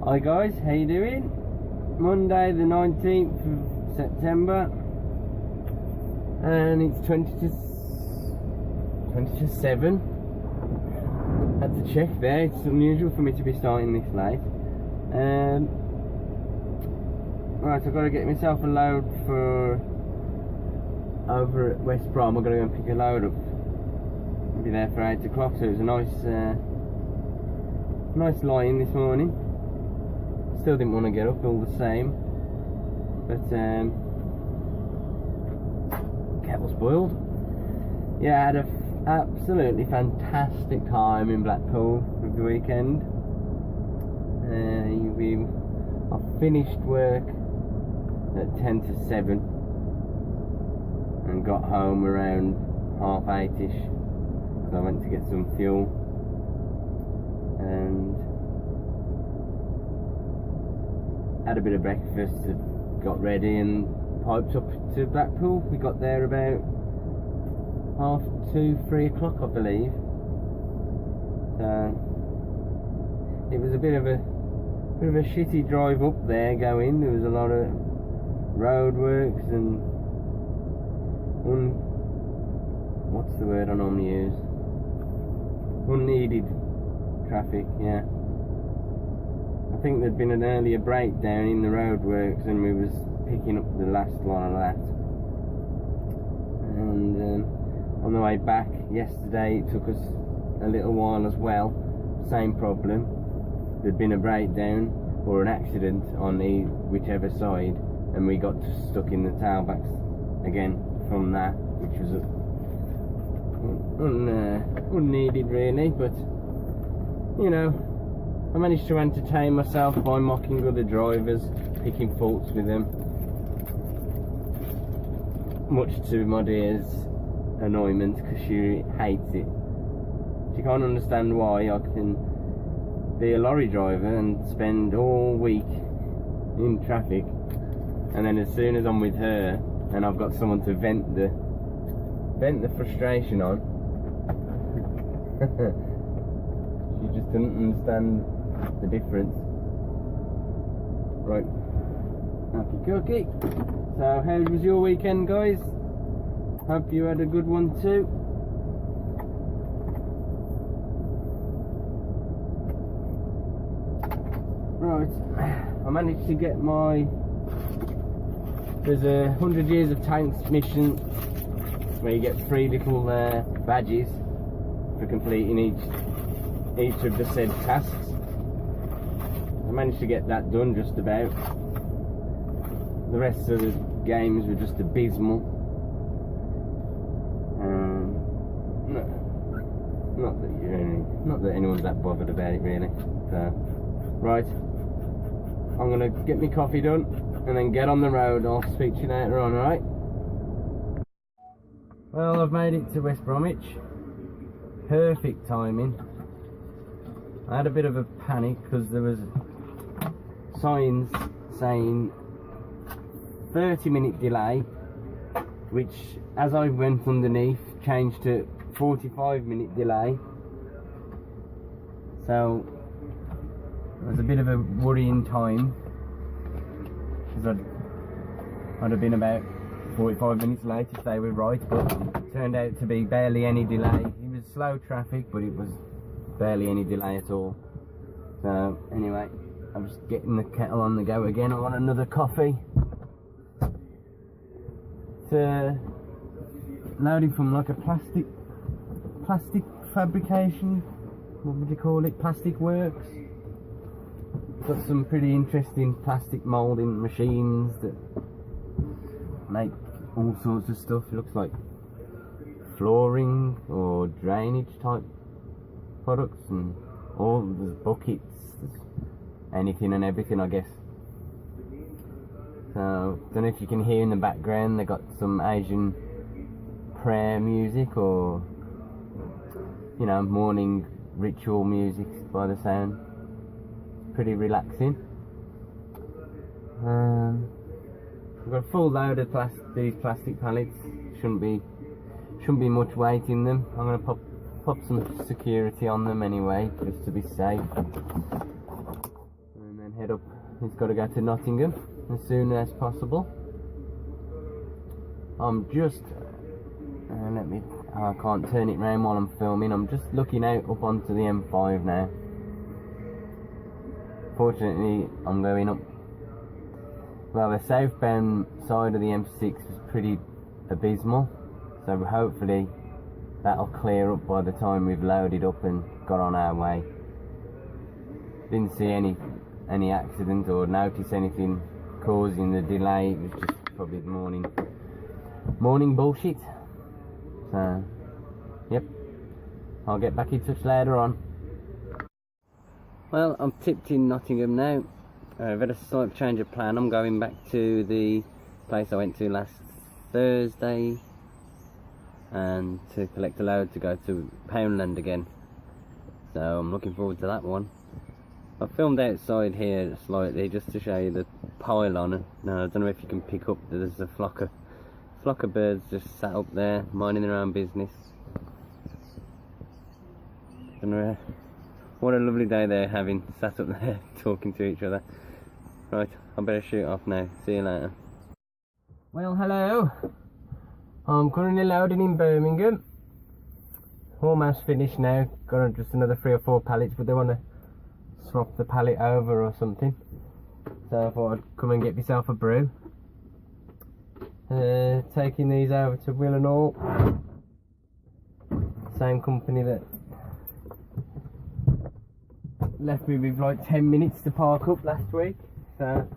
Hi guys, how you doing? Monday the 19th of September and it's 20 to 7. Had to check there, it's unusual for me to be starting this late. Right, I've got to get myself a load for over at West Brom. I'm going to go and pick a load up. I'll be there for 8 o'clock, so it was a nice lie-in this morning. Still didn't want to get up all the same, but kettle's boiled. Yeah, I had an absolutely fantastic time in Blackpool over the weekend. I finished work at 10 to 7 and got home around 8:30ish because I went to get some fuel and had a bit of breakfast, got ready and piped up to Blackpool. We got there about 2:30, 3 o'clock I believe. So it was a bit of a shitty drive up there going. There was a lot of roadworks and what's the word I normally use? Unneeded traffic, yeah. I think there'd been an earlier breakdown in the roadworks and we was picking up the last one of that. And on the way back yesterday it took us a little while as well. Same problem. There'd been a breakdown or an accident on whichever side, and we got stuck in the tailbacks again from that, which was unneeded really, but you know, I managed to entertain myself by mocking other drivers, picking faults with them, much to my dear's annoyment because she hates it. She can't understand why I can be a lorry driver and spend all week in traffic, and then as soon as I'm with her and I've got someone to vent the frustration on, she just doesn't understand the difference. Right, okie dokie. So how was your weekend, guys? Hope you had a good one too. Right, I managed to get there's 100 years of tanks mission where you get 3 little badges for completing each of the said tasks. I managed to get that done just about. The rest of the games were just abysmal. Not that anyone's that bothered about it really. So, right, I'm gonna get my coffee done and then get on the road. I'll speak to you later on, alright? Well, I've made it to West Bromwich. Perfect timing. I had a bit of a panic because there was signs saying 30-minute delay, which as I went underneath changed to 45-minute delay. So it was a bit of a worrying time because I'd have been about 45 minutes late if they were right, but it turned out to be barely any delay. It was slow traffic, but it was barely any delay at all. So anyway, I'm just getting the kettle on the go again. I want another coffee. It's loading from like a plastic fabrication, what would you call it, plastic works. Got some pretty interesting plastic moulding machines that make all sorts of stuff. It looks like flooring or drainage type products, and there's buckets, there's anything and everything I guess. So, don't know if you can hear in the background, they got some Asian prayer music or, you know, morning ritual music by the sound. Pretty relaxing. We've got a full load of these plastic pallets. Shouldn't be much weight in them. I'm going to pop some security on them anyway, just to be safe. And then head up. He's got to go to Nottingham as soon as possible. I'm just I can't turn it round while I'm filming. I'm just looking out up onto the M5 now. Fortunately, I'm going up. Well, the southbound side of the M6 was pretty abysmal, so hopefully that'll clear up by the time we've loaded up and got on our way. Didn't see any accident or notice anything causing the delay. It was just probably morning bullshit. So, yep, I'll get back in touch later on. Well, I'm tipped in Nottingham now. I've had a slight change of plan. I'm going back to the place I went to last Thursday and to collect a load to go to Poundland again. So I'm looking forward to that one. I filmed outside here slightly just to show you the pylon. Now I don't know if you can pick up that there's a flock of birds just sat up there minding their own business. And what a lovely day they're having, sat up there talking to each other. Right, I better shoot off now. See you later. Well, hello. I'm currently loading in Birmingham. Almost finished now. Got just another 3 or 4 pallets, but they want to swap the pallet over or something. So I thought I'd come and get myself a brew. Taking these over to Will and All. Same company that left me with like 10 minutes to park up last week. So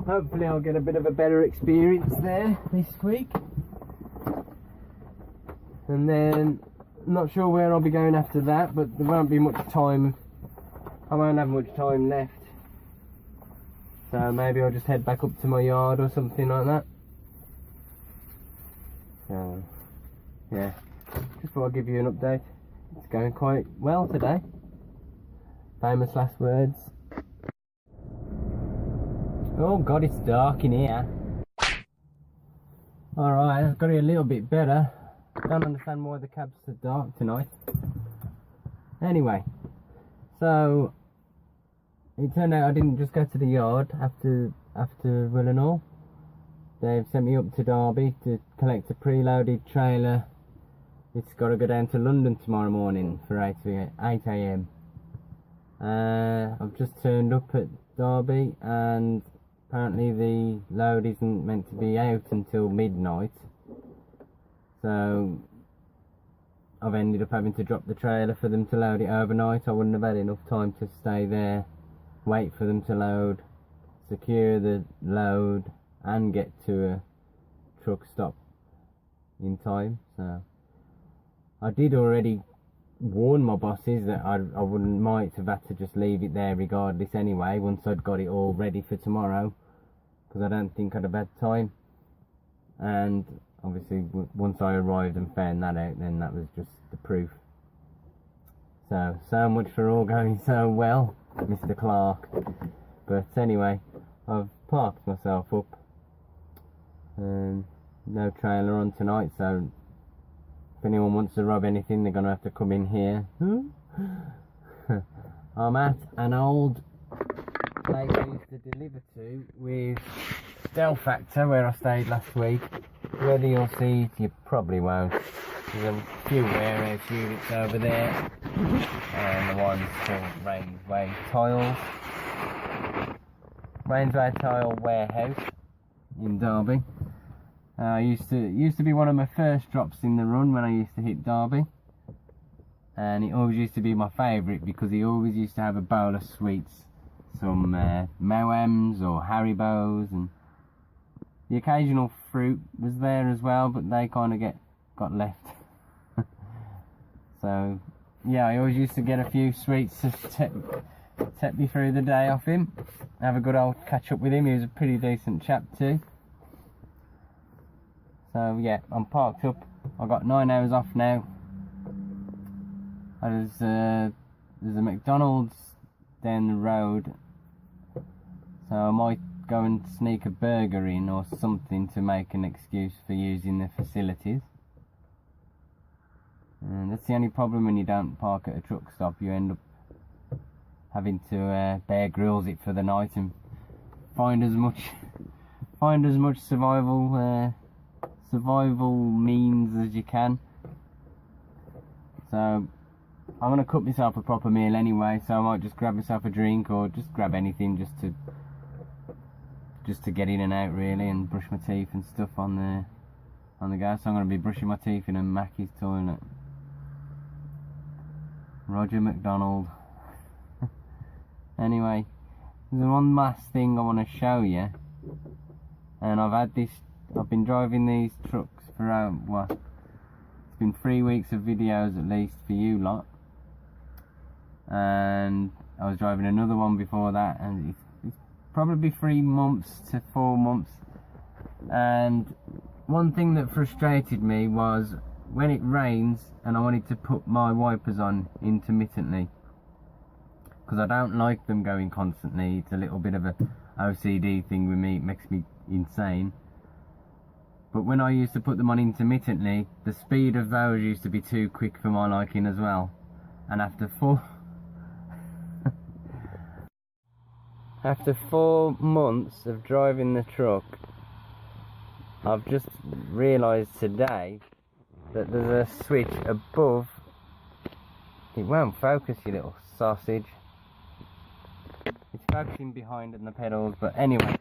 hopefully I'll get a bit of a better experience there this week. And then not sure where I'll be going after that, but there won't be much time. I won't have much time left. So maybe I'll just head back up to my yard or something like that. So yeah, just thought I'd give you an update. It's going quite well today. Famous last words. Oh god, it's dark in here. Alright, I've got it a little bit better. Don't understand why the cab's so dark tonight. Anyway, so it turned out I didn't just go to the yard after Will and All. They've sent me up to Derby to collect a preloaded trailer. It's got to go down to London tomorrow morning for 8 AM. I've just turned up at Derby and apparently the load isn't meant to be out until midnight. So I've ended up having to drop the trailer for them to load it overnight. I wouldn't have had enough time to stay there, wait for them to load, secure the load and get to a truck stop in time. So I did already warn my bosses that I might have had to just leave it there regardless anyway once I'd got it all ready for tomorrow, because I don't think I'd have had time. And obviously once I arrived and found that out, then that was just the proof. So much for all going so well, Mr. Clark. But anyway, I've parked myself up. No trailer on tonight, so if anyone wants to rob anything, they're going to have to come in here. I'm at an old place I used to deliver to with Del Factor, where I stayed last week. Whether you'll see it, you probably won't. There's a few warehouse units over there, and the one's called Rainsway Tiles. Rainsway Tile Warehouse in Derby. Used to be one of my first drops in the run when I used to hit Derby, and it always used to be my favourite because he always used to have a bowl of sweets, some Moams or Haribos, and the occasional fruit was there as well, but they kind of got left. So yeah, I always used to get a few sweets to take me through the day off him, have a good old catch up with him. He was a pretty decent chap too. So yeah, I'm parked up. I've got 9 hours off now. There's a McDonald's down the road, so I might go and sneak a burger in or something to make an excuse for using the facilities. And that's the only problem when you don't park at a truck stop. You end up having to Bear Grylls it for the night and find as much survival means as you can. So I'm gonna cook myself a proper meal anyway, so I might just grab myself a drink or just grab anything just to get in and out really, and brush my teeth and stuff on the go. So I'm gonna be brushing my teeth in a Mackey's toilet. Roger McDonald. Anyway, there's one last thing I want to show you, and I've been driving these trucks for what, it's been 3 weeks of videos at least for you lot, and I was driving another one before that, and it's probably 3 months to 4 months. And one thing that frustrated me was when it rains and I wanted to put my wipers on intermittently, because I don't like them going constantly. It's a little bit of a OCD thing with me, it makes me insane. But when I used to put them on intermittently, the speed of those used to be too quick for my liking as well. And after 4 months of driving the truck, I've just realised today that there's a switch above. It won't focus, you little sausage. It's focusing behind in the pedals, but anyway,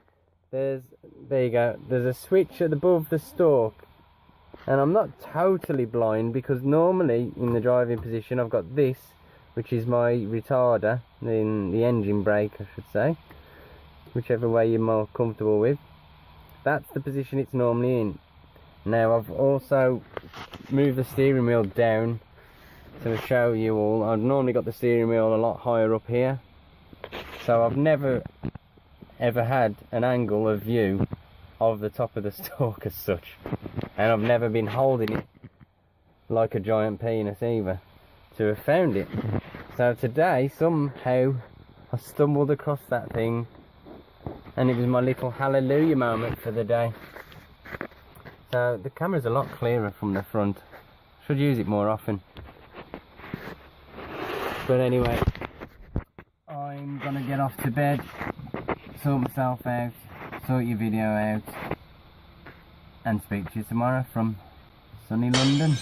there you go. There's a switch above the stalk, and I'm not totally blind, because normally in the driving position I've got this, which is my retarder, in the engine brake I should say, whichever way you're more comfortable with. That's the position it's normally in. Now I've also moved the steering wheel down to show you all. I've normally got the steering wheel a lot higher up here, so I've never ever had an angle of view of the top of the stalk as such, and I've never been holding it like a giant penis either to have found it. So today somehow I stumbled across that thing, and it was my little hallelujah moment for the day. So the camera's a lot clearer from the front. Should use it more often. But anyway, I'm gonna get off to bed, sort myself out, sort your video out, and speak to you tomorrow from sunny London.